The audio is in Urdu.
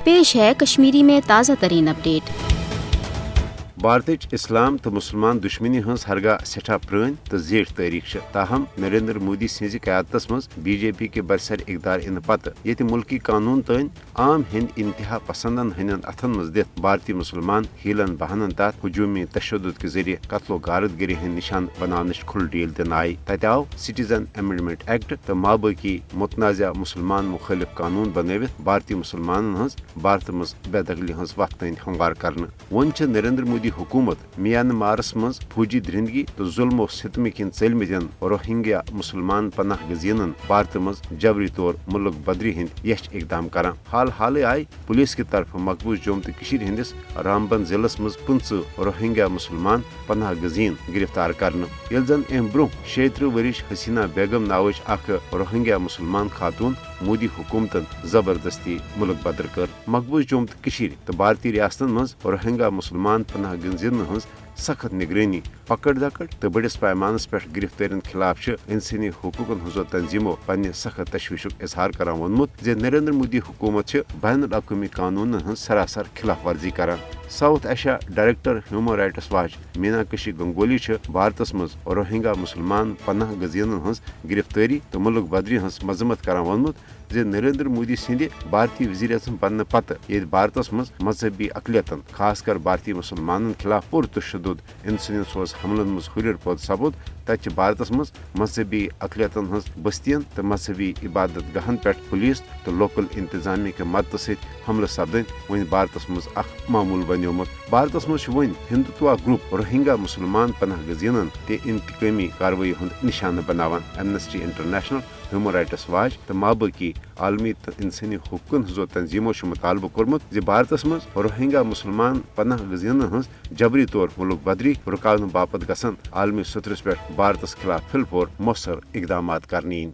پیش ہے کشمیری میں تازہ ترین اپڈیٹ۔ بھارتچ اسلام تو مسلمان دشمنی ہز ہرگاہ سٹھا پران تو زیٹھ تاریخ تاہم نریندر مودی سز قیادت مز بی جے پی کے برسر اقدار ان پتہ یہ ملکی قانون تین عام ہند انتہا پسندن ہند اتھن مز دت بھارتی مسلمان ہیلن بہانن تحت ہجومی تشدد کے ذریعے قتل و غارت گری ہند نشان بنانچ کھل ڈیل دن آئی تت آو سٹیزن امینڈمنٹ ایکٹ تو مابقی متنازع مسلمان مخالف قانون بنوت بھارتی مسلمان ہز بھارت مز بے دخلی ہز وقت تین ہموار کرنے ون نریندر مودی حکومت میانمارس مز فوجی درندگی تو ظلم و ستم کن ژلمتین روہنگیا مسلمان پناہ گزینن بھارت مز جبری طور ملک بدری ہند یچ اقدام کران حال آئی پولیس کی طرف مقبوض جوم تو ہندس رامبن ضلع مز 15 روہنگیا مسلمان پناہ گزین گرفتار کرنے یل زن ام برو 36 ورش حسینہ بیگم ناوچ اخ روہنگیا مسلمان خاتون مودی حکومتن زبردستی ملک بدر کر مقبوض جوم تو بھارتی ریاستن مز روہنگیا مسلمان پناہ گزین ہز سخت نگرانی پکڑ دکڑ تو بڑس پیمانس پہ گرفتارین خلاف انسانی حقوقن ہزو تنظیموں پنہ سخت تشویشک اظہار کران وونمت نریندر مودی حکومت بین الاقوامی قانون ہز سراسر خلاف ورزی کران South Asia director Human Rights Watch Meenakshi Ganguly بھارتس مز روہنگیا مسلمان پناہ گزینن ہز گرفتاری تو ملک بدری ہز مذمت کران وونمت نریندر مودی سند بھارتی وزیر اعظم بننے پتہ یہ بھارتس مز مذہبی اقلیتن خاص کر بھارتی مسلمانن خلاف پور تشدد انسانی سوز حملن مز ہریر پود سپود تت بھارتس مز مذہبی اقلیتن ہز بستین تو مذہبی عبادت گاہن پہ پولیس تو لوکل انتظامیہ کے مدد ست حملہ سپدن ون بھارتس مز اخ معمول بنیومت بھارتس مز ون ہندوتوا گروپ روہنگیا مسلمان پناہ گزینن تہ انتقامی کاروٲیی ہند نشانہ بناوان Amnesty international human Rights watch تو مابقی عالمی تو انسانی حقوقن ہزو تنظیموں مطالبہ کورمت بھارتس مز روہنگیا مسلمان پناہ گزینن ہز جبری طور ملک بدری رکاونہ باپت گژھن عالمی سطرس پہ بھارتس خلاف پھل پور مؤثر اقدامات کرنہ ین۔